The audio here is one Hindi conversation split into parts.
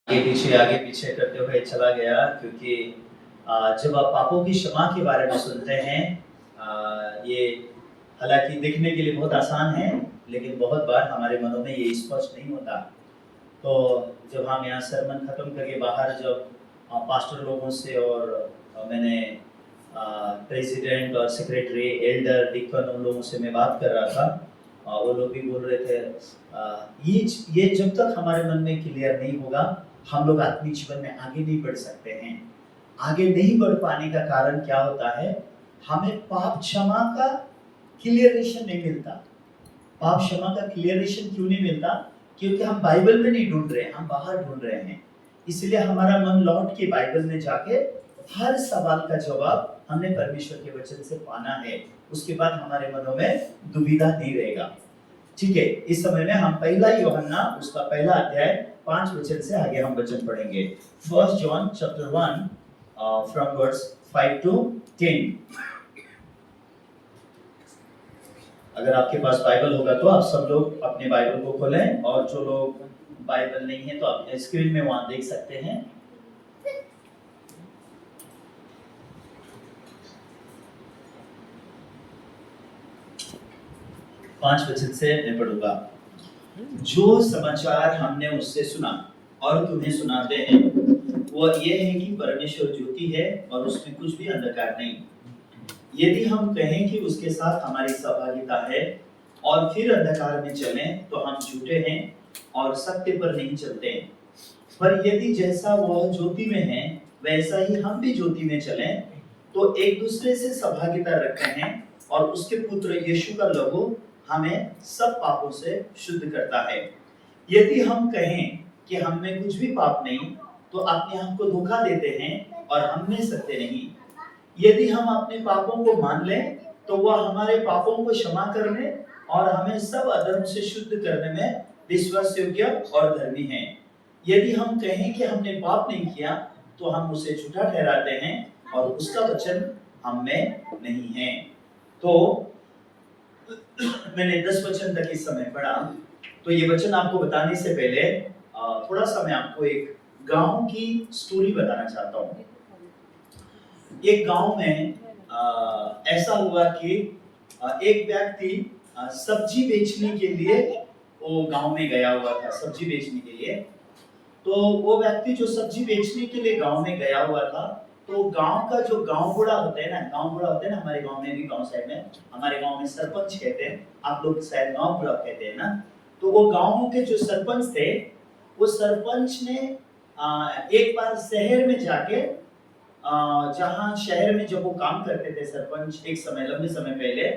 आगे पीछे करते हुए चला गया, क्योंकि जब आप पापों की क्षमा के बारे में सुनते हैं, ये हालांकि दिखने के लिए बहुत आसान है, लेकिन बहुत बार हमारे मनों में ये स्पष्ट नहीं होता। तो जब हम यहाँ सरमन ख़त्म करके बाहर जब पास्टर लोगों से और मैंने प्रेसिडेंट और सेक्रेटरी एल्डर डिकन उन लोगों से मैं बात कर रहा था, वो लोग भी बोल रहे थे ये जब तक हमारे मन में क्लियर नहीं होगा, हम लोग आत्मिक जीवन में आगे नहीं बढ़ सकते हैं। आगे नहीं बढ़ पाने का कारण क्या होता है? हमें पाप क्षमा का क्लियरेशन नहीं मिलता। पाप क्षमा का क्लियरेशन क्यों नहीं मिलता? क्योंकि हम बाइबल में नहीं ढूंढ रहे, हम बाहर ढूंढ रहे हैं। इसलिए हमारा मन लौट के बाइबल में जाके हर सवाल का जवाब हमने परमेश्वर के वचन से पाना है। उसके बाद हमारे मनों में दुविधा नहीं रहेगा। ठीक है, इस समय में हम पहला यूहन्ना उसका पहला अध्याय 5 वचन से आगे हम वचन पढ़ेंगे। 1 John chapter 1 from verse 5 to 10। अगर आपके पास बाइबल होगा तो आप सब लोग अपने बाइबल को खोलें, और जो लोग बाइबल नहीं है तो आप स्क्रीन में वहां देख सकते हैं। पांच वचन से मैं पढ़ूंगा। जो समाचार हमने उससे सुना और तुम्हें सुनाते हैं, वो ये है कि परमेश्वर ज्योति है और उसमें कुछ भी अंधकार नहीं। यदि हम कहें कि उसके साथ हमारी सहभागिता है और फिर अंधकार में चलें, तो हम झूठे हैं और सत्य पर नहीं चलते। पर यदि जैसा वह ज्योति में है वैसा ही हम भी ज्योति में चलें, तो एक दूसरे से सहभागिता रखते हैं, और उसके पुत्र यीशु का लहू हमें सब पापों से शुद्ध करता है। यदि हम कहें कि हम में कुछ भी पाप नहीं, तो अपने आप को धोखा देते हैं और हम में सत्य नहीं। यदि हम अपने पापों को मान लें, तो वह हमारे पापों को क्षमा करने और हमें सब अधर्म से शुद्ध करने में विश्वास योग्य और धर्मी है। यदि हम कहें कि हमने पाप नहीं किया, तो हम उसे झूठा ठहराते हैं और उसका वचन हम में नहीं है। तो मैंने 10 वचन तक इस समय पढ़ा। तो ये वचन आपको बताने से पहले थोड़ा सा मैं आपको एक गांव की स्टोरी बताना चाहता हूँ। एक गांव में ऐसा हुआ कि एक व्यक्ति सब्जी बेचने के लिए वो गांव में गया हुआ था, सब्जी बेचने के लिए। तो वो व्यक्ति जो सब्जी बेचने के लिए गांव में गया हुआ था, तो गांव का जो गांव बूढ़ा होता है ना, गांव बूढ़ा होता है ना, हमारे गांव में भी, गांव साइड में, हमारे गांव में सरपंच कहते हैं, आप लोग शायद गांव बूढ़ा कहते हैं ना। तो वो गांव के जो सरपंच थे, वो सरपंच ने एक बार शहर में जाके, जहाँ शहर में जब वो काम करते थे सरपंच एक समय, लंबे समय पहले,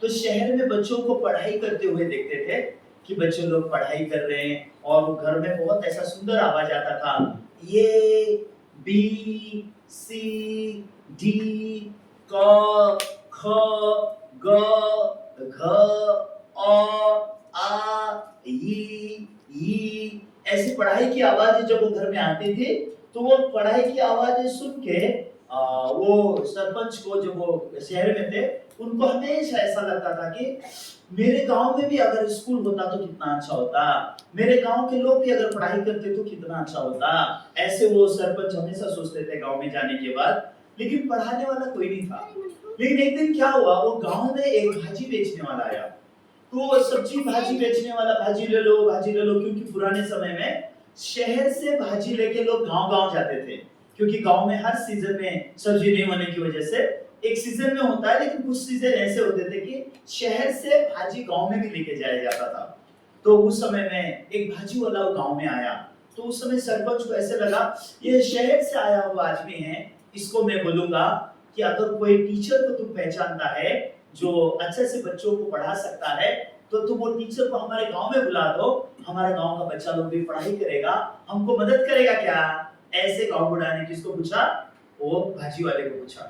तो शहर में बच्चों को पढ़ाई करते हुए देखते थे कि बच्चे लोग पढ़ाई कर रहे हैं, और घर में बहुत ऐसा सुंदर आवाज आता था, ये बी सी डी क ख ग घ आ ई ऐसी पढ़ाई की आवाज जब वो घर में आती थी, तो वो पढ़ाई की आवाजें सुन के वो सरपंच को, जब वो शहर में थे, उनको हमेशा ऐसा लगता था कि मेरे गांव में भी अगर स्कूल होता तो कितना अच्छा होता, मेरे गांव के लोग भी अगर पढ़ाई करते तो कितना अच्छा होता। ऐसे वो सरपंच हमेशा सोचते थे गांव में जाने के बाद, लेकिन पढ़ाने वाला कोई नहीं था। लेकिन एक दिन क्या हुआ, वो गांव में एक भाजी बेचने वाला आया। तो सब्जी भाजी बेचने वाला, भाजी ले लो भाजी ले लो, क्योंकि पुराने समय में शहर से भाजी लेके लोग गांव-गांव जाते थे, क्योंकि गांव में हर सीजन में सब्जी नहीं होने की वजह से, एक सीजन में होता है, लेकिन कुछ सीजन ऐसे होते थे कि शहर से भाजी गांव में भी लेके जाया जाता था। तो उस समय में एक भाजी वाला गांव में आया, तो उस समय सरपंच को ऐसे लगा, ये शहर से आया हुआ आदमी है, इसको मैं बोलूंगा कि अगर कोई टीचर को तुम पहचानता है जो अच्छे से बच्चों को पढ़ा सकता है, तो तुम वो टीचर को हमारे गांव में बुला दो, हमारा गांव का बच्चा लोग भी पढ़ाई करेगा, हमको मदद करेगा क्या? ऐसे गांव बुढ़ा ने किसको पूछा? वो भाजी वाले को पूछा।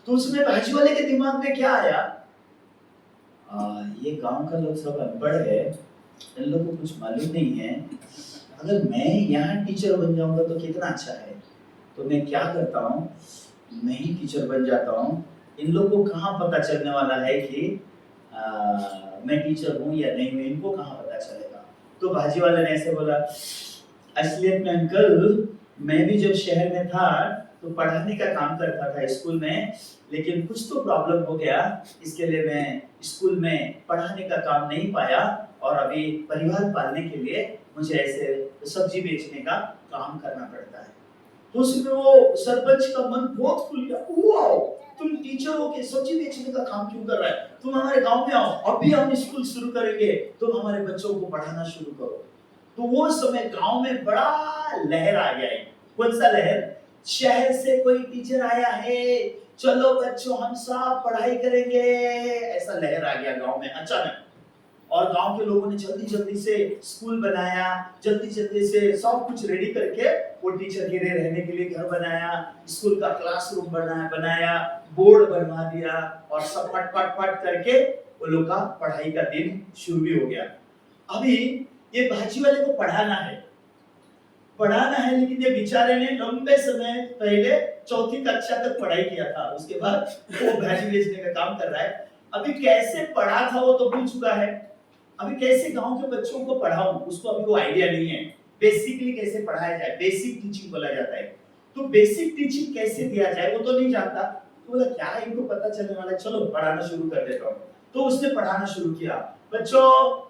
तो उसमें भाजी वाले के दिमाग में क्या आया, ये गांव का लोग सब अनपढ़ है, इन लोगों को कुछ मालूम नहीं है, अगर मैं यहाँ टीचर बन जाऊंगा तो कितना अच्छा है। तो मैं क्या करता हूँ, मैं ही टीचर बन जाता हूँ, इन लोगों को कहाँ पता चलने वाला है कि मैं टीचर हूँ या नहीं हूँ, इनको कहाँ पता चलेगा। तो भाजी वाले ने ऐसे बोला, असलियत में अंकल, मैं भी जब शहर में था तो पढ़ाने का काम करता था स्कूल में, लेकिन कुछ तो प्रॉब्लम हो गया, इसके लिए मैं स्कूल में पढ़ाने का काम नहीं पाया, और अभी परिवार पालने के लिए मुझे ऐसे सब्जी बेचने का काम करना पड़ता है। तो उसमें वो सरपंच का मन बहुत खुल गया। वाओ, तुम टीचर हो के सब्जी बेचने का काम क्यों कर रहा है? तुम हमारे गांव में आओ, अभी हम स्कूल शुरू करेंगे, तुम हमारे बच्चों को पढ़ाना शुरू करो। तो वो समय गांव में बड़ा लहर आ गया है। कौन सा लहर? शहर से कोई टीचर आया है, चलो बच्चों हम सब पढ़ाई करेंगे, ऐसा लहर आ गया गांव में अचानक। और गांव के लोगों ने जल्दी जल्दी से स्कूल बनाया, जल्दी जल्दी से सब कुछ रेडी करके वो टीचर के लिए रहने के लिए घर बनाया, स्कूल का क्लासरूम बनाया, बोर्ड बनवा दिया, और सब पट पट पट करके वो लोग का पढ़ाई का दिन शुरू भी हो गया। अभी ये भाजी वाले को पढ़ाना है, लेकिन ये बेचारे ने लंबे समय पहले चौथी कक्षा तक पढ़ाई किया था, उसके बाद वो भाजी बेचने का काम कर रहा है। अभी कैसे पढ़ा था वो तो भूल चुका है, अभी कैसे गांव के बच्चों को पढ़ाऊं उसको अभी वो आइडिया नहीं है। बेसिकली कैसे पढ़ाया जाए, बेसिक टीचिंग बोला जाता है, तो बेसिक टीचिंग कैसे दिया जाए वो तो नहीं जानता। तो बोला क्या इनको पता चलने वाला है, चलो पढ़ाना शुरू कर देता हूँ। तो उसने पढ़ाना शुरू किया, बच्चों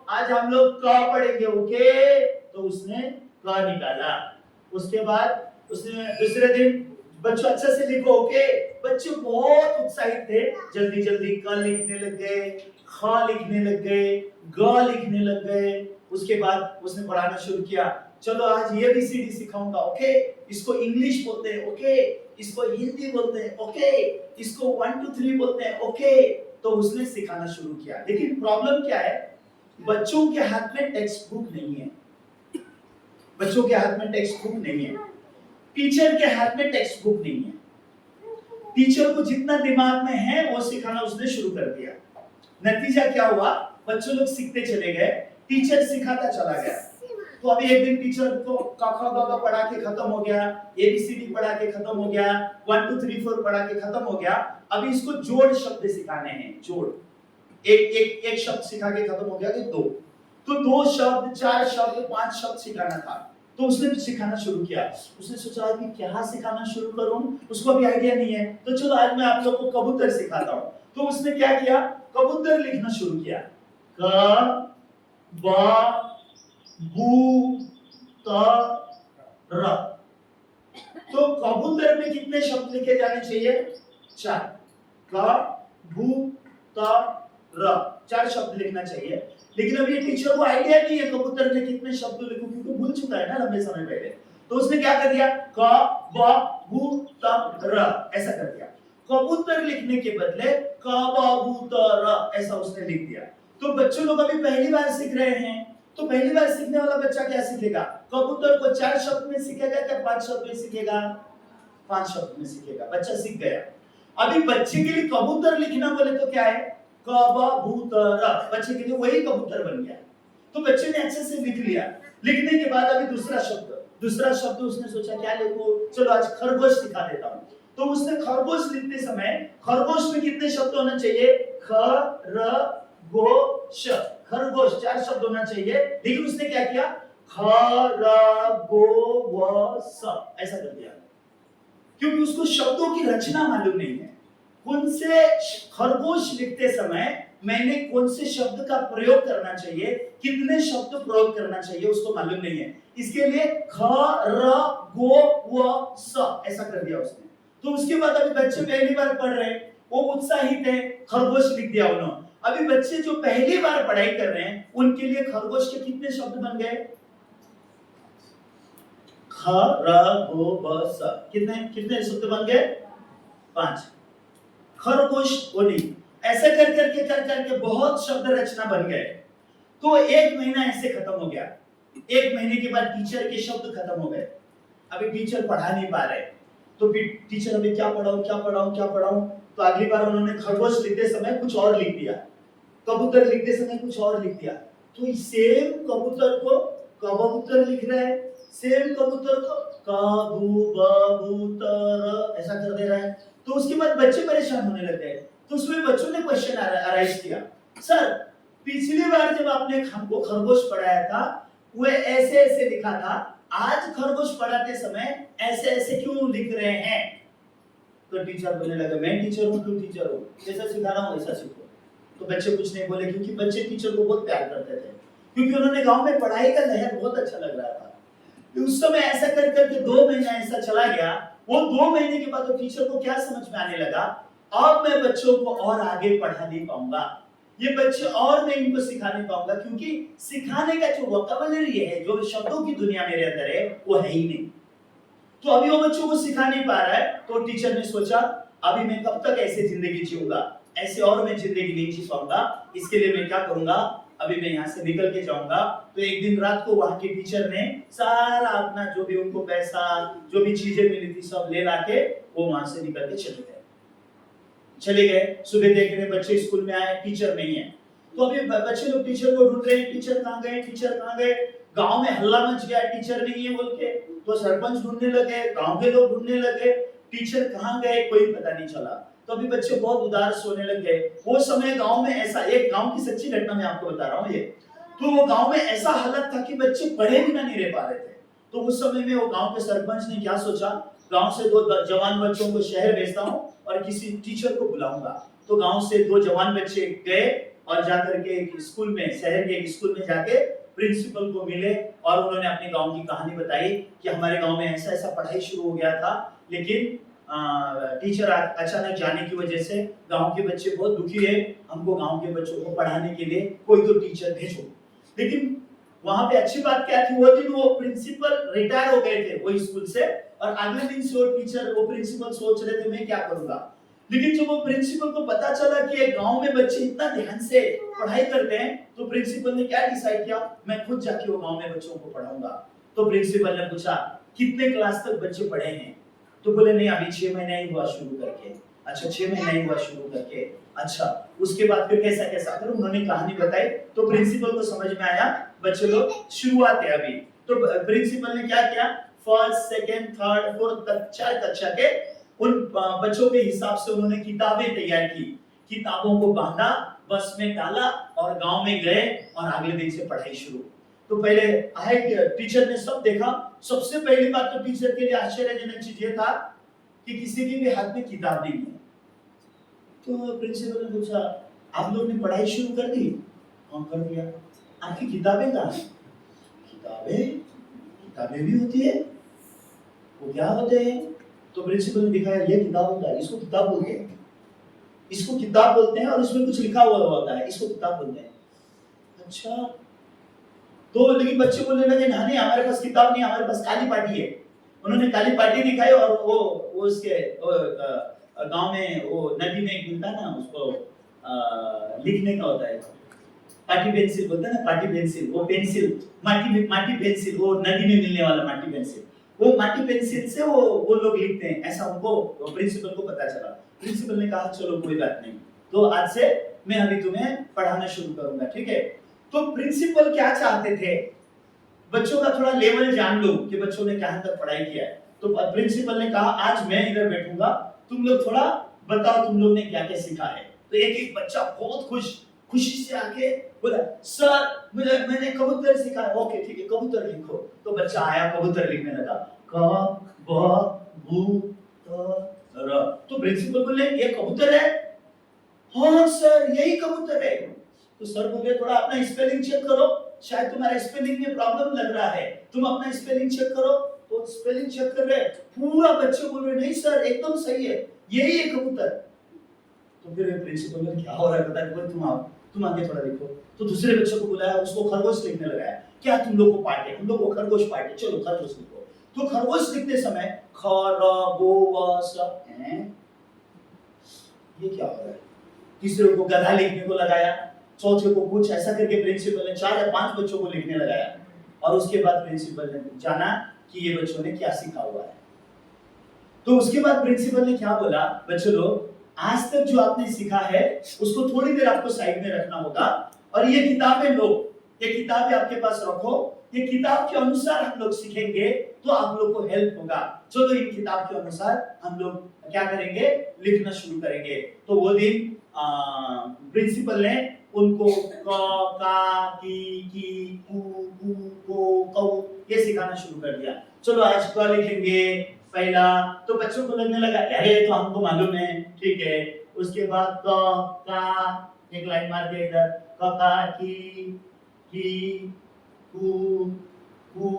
आज हम लोग क पढ़ेंगे, ओके। तो उसने क निकाला, उसके बाद उसने दूसरे दिन बच्चों अच्छे से लिखो, ओके। बच्चे बहुत उत्साहित थे, जल्दी जल्दी क लिखने लग गए, ख लिखने लग गए, ग लिखने लग गए। उसके बाद उसने पढ़ाना शुरू किया, चलो आज ये भी सीडी सिखाऊंगा, ओके। इसको इंग्लिश बोलते हैं, ओके। इसको हिंदी बोलते हैं, ओके। इसको 1 2 3 बोलते हैं, ओके। तो उसने सिखाना शुरू किया, लेकिन प्रॉब्लम क्या है, बच्चों के हाथ में टेक्स्ट बुक नहीं है, बच्चों के हाथ में टेक्स्ट बुक नहीं है, टीचर के हाथ में टेक्स्ट बुक नहीं है। टीचर को जितना दिमाग में है वो सिखाना उसने शुरू कर दिया। नतीजा क्या हुआ, बच्चों लोग सीखते चले गए, टीचर सिखाता चला गया। तो अभी एक दिन टीचर तो क ख ग घ पढ़ा के खत्म हो गया, एबीसीडी पढ़ा के खत्म हो गया, 1 2 3 4 पढ़ा के खत्म हो गया। अभी इसको जोड़ शब्द सिखाने हैं, जोड़। एक शब्द सिखा के खत्म हो गया कि दो, तो 2 शब्द, 4 शब्द, 5 शब्द सिखाना था। तो उसने भी सिखाना शुरू किया। उसने सोचा कि क्या सिखाना शुरू करूं, उसको भी आइडिया नहीं है। तो चलो आज मैं आप लोग को कबूतर सिखाता हूं। तो उसने क्या किया, कबूतर लिखना शुरू किया, क ब बू त र। तो कबूतर में कितने शब्द लिखे जाने चाहिए, 4। क बू त र, 4 शब्द लिखना चाहिए। लेकिन अभी टीचर को आइडिया नहीं है कबूतर में कितने शब्द लिखूं, क्योंकि भूल चुका है ना लंबे समय पहले। तो उसने क्या कर दिया, क ब बू त र ऐसा कर दिया। कबूतर लिखने के बदले क ब बू त र ऐसा उसने लिख दिया। तो बच्चों लोग अभी पहली बार सीख रहे हैं, तो पहली बार सीखने वाला बच्चा क्या सीखेगा, कबूतर को 4 शब्द में सीखेगा या 5 शब्द में सीखेगा, 5 शब्द में सीखेगा। बच्चा सीख गया। अभी बच्चे के लिए कबूतर लिखना बोले तो क्या है, क ब बू त र, बच्चे के लिए वही कबूतर बन गया। तो बच्चे ने अच्छे से लिख लिया। लिखने के बाद अभी दूसरा शब्द उसने सोचा क्या लिखूं, चलो आज खरगोश सिखा देता हूं। तो उसने खरगोश लिखते समय खरगोश में कितने शब्द होना चाहिए, ख र गो श, खरगोश 4 शब्द होना चाहिए। लेकिन उसने क्या किया, ख र गो व स ऐसा कर दिया, क्योंकि उसको शब्दों की रचना मालूम नहीं है। कौन से खरगोश लिखते समय मैंने कौन से शब्द का प्रयोग करना चाहिए, कितने शब्द प्रयोग करना चाहिए उसको मालूम नहीं है। इसके लिए ख र गो व स ऐसा कर दिया उसने। तो उसके बाद अभी बच्चे पहली बार पढ़ रहे हैं, वो उत्साहित है, खरगोश लिख दिया उन्होंने। अभी बच्चे जो पहली बार पढ़ाई कर रहे हैं उनके लिए खरगोश के कितने शब्द बन गए, ख र गो ब स, कितने कितने शब्द बन गए, 5। खरगोश बोली, ऐसे कर करके बहुत शब्द रचना बन गए। तो 1 महीना ऐसे खत्म हो गया। 1 महीने के बाद टीचर के शब्द खत्म हो गए। अभी टीचर पढ़ा नहीं पा रहे, तो फिर टीचर अभी क्या पढ़ाऊं। तो अगली बार उन्होंने खरगोश लिखते समय कुछ और लिख दिया, कबूतर लिखते समय कुछ और लिख दिया। तो सेम कबूतर को कबूतर लिख रहे हैं, सेम कबूतर को कबूतर ऐसा कर दे रहा है। तो उसके बाद बच्चे परेशान होने लग गए। तो उसमें बच्चों ने क्वेश्चन अराइज किया, सर पिछली बार जब आपने हमको खरगोश पढ़ाया था वो ऐसे ऐसे लिखा था, आज खरगोश पढ़ाते समय ऐसे ऐसे क्यों लिख रहे हैं? तो टीचर बोलने लगा, मैं टीचर हूँ, तुम टीचर हो, जैसा सिखा रहा हूँ वैसा सीखो। तो बच्चे कुछ नहीं बोले, क्योंकि बच्चे टीचर को बहुत प्यार करते थे, क्योंकि उन्होंने गांव में पढ़ाई का लहर बहुत अच्छा लग रहा था। तो उस समय ऐसा कर करके 2 महीना ऐसा चला गया। वो 2 महीने के बाद तो टीचर को क्या समझ में आने लगा, अब मैं बच्चों को और आगे पढ़ा नहीं पाऊंगा, ये बच्चे और मैं इनको सिखा नहीं पाऊंगा, क्योंकि सिखाने का जो वोकैबुलरी है, जो शब्दों की दुनिया मेरे अंदर है, वो है ही नहीं। तो अभी वो बच्चों को सिखा नहीं पा रहा है। तो टीचर ने सोचा, अभी मैं कब तक ऐसे जिंदगी जीऊंगा, ऐसे और मैं जिंदगी नहीं जी पाऊंगा, इसके लिए मैं क्या करूंगा, अभी मैं यहाँ से निकल के जाऊंगा। तो एक दिन रात को वहां के टीचर ने सारा अपना जो भी उनको पैसा, जो भी चीजें मिली थी, सब ले लाके वो वहां से निकल के चले गए। सुबह देख रहे बच्चे स्कूल में आए, टीचर नहीं है। तो अभी बच्चे लोग टीचर को ढूंढ रहे हैं, टीचर कहाँ गए, टीचर कहाँ गए। गांव में हल्ला मच गया, टीचर नहीं है बोल के। तो सरपंच ढूंढने लगे, गांव के लोग ढूंढने लगे, टीचर कहाँ गए, कोई पता नहीं चला। तो अभी बच्चे बहुत उदास होने लग गए। वो समय गांव में ऐसा, एक गांव की सच्ची घटना मैं आपको बता रहा हूँ ये। तो वो गांव में ऐसा हालत था कि बच्चे पढ़े बिना नहीं रह पा रहे थे। तो उस समय में वो गांव के सरपंच ने क्या सोचा, गांव से 2 जवान बच्चों को शहर भेजता हूँ और किसी टीचर को बुलाऊंगा। तो गांव से 2 जवान बच्चे गए और जाकर के एक स्कूल में, शहर के एक स्कूल में जाके प्रिंसिपल को मिले और उन्होंने अपने गांव की कहानी बताई कि हमारे गांव में ऐसा ऐसा पढ़ाई शुरू हो गया था, लेकिन टीचर अचानक जाने की वजह से गांव के बच्चे बहुत दुखी है, हमको गांव के बच्चों को पढ़ाने के लिए कोई तो टीचर भेजो। लेकिन वहां पे अच्छी बात क्या थी, वो दिन वो प्रिंसिपल रिटायर हो गए थे वो स्कूल से, और अगले दिन से वो प्रिंसिपल सोच रहे थे मैं क्या करूंगा। लेकिन जब वो प्रिंसिपल को पता चला कि एक गांव में बच्चे इतना ध्यान से पढ़ाई करते हैं, तो प्रिंसिपल ने क्या डिसाइड किया, मैं खुद जाके वो गांव में बच्चों को पढ़ाऊंगा। तो प्रिंसिपल ने पूछा, कितने क्लास तक बच्चे पढ़े हैं? तो बोले नहीं, अभी 6 महीने ही हुआ शुरू करके। अच्छा, 6 महीने ही हुआ शुरू करके, अच्छा, उसके बाद फिर कैसा कैसा, फिर उन्होंने कहानी बताई। तो प्रिंसिपल को समझ में आया बच्चे लोग शुरुआत है अभी। तो प्रिंसिपल ने क्या किया, फर्स्ट, सेकंड, थर्ड, फोर्थ तक 4 कक्षा के उन बच्चों के हिसाब से उन्होंने किताबें तैयार की, किताबों को बांधा, बस में डाला और गांव में गए और अगले दिन से पढ़ाई शुरू। तो पहले आए टीचर ने सब देखा। सबसे पहली बात तो टीचर के लिए आश्चर्यजनक चीज ये था कि किसी के भी हाथ में किताब नहीं है। तो प्रिंसिपल ने पूछा, आप लोग ने पढ़ाई शुरू कर दी? हाँ, कर दिया। आपकी किताबें कहाँ हैं? किताबें भी होती है, वो क्या होते हैं? तो प्रिंसिपल ने दिखाया, ये किताब होता है, इसको किताब बोलते हैं, इसको किताब बोलते हैं, और इसमें कुछ लिखा हुआ होता है, इसको किताब बोलते हैं। अच्छा। तो लेकिन बच्चे बोलने लगे, नहीं हमारे पास किताब नहीं, हमारे पास काली पाटी है। उन्होंने काली पाटी दिखाई, और वो उसके गांव में वो नदी में मिलता है ना, उसको लिखने का होता है, पाटी पेंसिल बोलते हैं ना, पाटी पेंसिल, वो पेंसिल माटी पेंसिल, वो नदी में मिलने वाला माटी पेंसिल, वो माटी पेंसिल से वो लोग लिखते हैं, ऐसा उनको प्रिंसिपल को पता चला। प्रिंसिपल ने कहा, चलो कोई बात नहीं, तो आज से मैं अभी तुम्हें पढ़ाना शुरू करूंगा, ठीक है। तो प्रिंसिपल क्या चाहते थे, बच्चों का थोड़ा लेवल जान लो कि बच्चों ने कहां तक पढ़ाई किया है। तो प्रिंसिपल ने कहा, आज मैं इधर बैठूंगा, तुम लोग थोड़ा बताओ तुम लोग ने क्या क्या सीखा है। तो एक एक बच्चा बहुत खुशी से आके बोला, सर मैंने कबूतर सीखा है। ओके ठीक है, कबूतर लिखो। तो बच्चा आया, कबूतर लिखने लगा, क ब बू त र। तो प्रिंसिपल बोले, ये कबूतर है? हाँ सर, यही कबूतर है। तो सर बोले, थोड़ा अपना स्पेलिंग चेक करो, शायद तुम्हारा स्पेलिंग में प्रॉब्लम लग रहा है, तुम अपना स्पेलिंग चेक करो। तो स्पेलिंग चेक कर रहे, पूरा बच्चे बोल रहे, नहीं सर एकदम सही है, यही है कबूतर। तो फिर प्रिंसिपल ने, क्या हो रहा है पता है, तुम आगे थोड़ा देखो। तो दूसरे बच्चों को बुलाया, उसको खरगोश लिखने लगाया। क्या तुम लोग को पार्ट है? हम लोग को खरगोश पार्ट है, चलो खरगोश लिखो। तो खरगोश लिखते समय ख र गो व स, ये क्या हो रहा है? तीसरे को गधा लिखने को लगाया, चौथे को कुछ, ऐसा करके प्रिंसिपल ने 4 या 5 बच्चों को लिखने लगाया। और उसके बाद प्रिंसिपल ने जाना कि ये बच्चों ने क्या सीखा हुआ है। तो उसके बाद प्रिंसिपल ने क्या बोला, बच्चों लोग आज तक जो आपने सीखा है उसको थोड़ी देर आपको साइड में रखना होगा, और ये किताबें लो, ये किताबें आपके पास रखो, ये किताब के अनुसार हम लोग सीखेंगे तो आप लोग को हेल्प होगा। चलो इन किताब के अनुसार हम लोग क्या करेंगे, लिखना शुरू करेंगे। तो वो दिन प्रिंसिपल ने उनको क, का, की, कू, को, कौ, ये सिखाना शुरू कर दिया। चलो आज क लिखेंगे पहला, तो बच्चों को लगने लगा अरे तो हमको मालूम है, ठीक है। उसके बाद क, का, एक लाइन मार दिया इधर, क, का, की, कू, कू,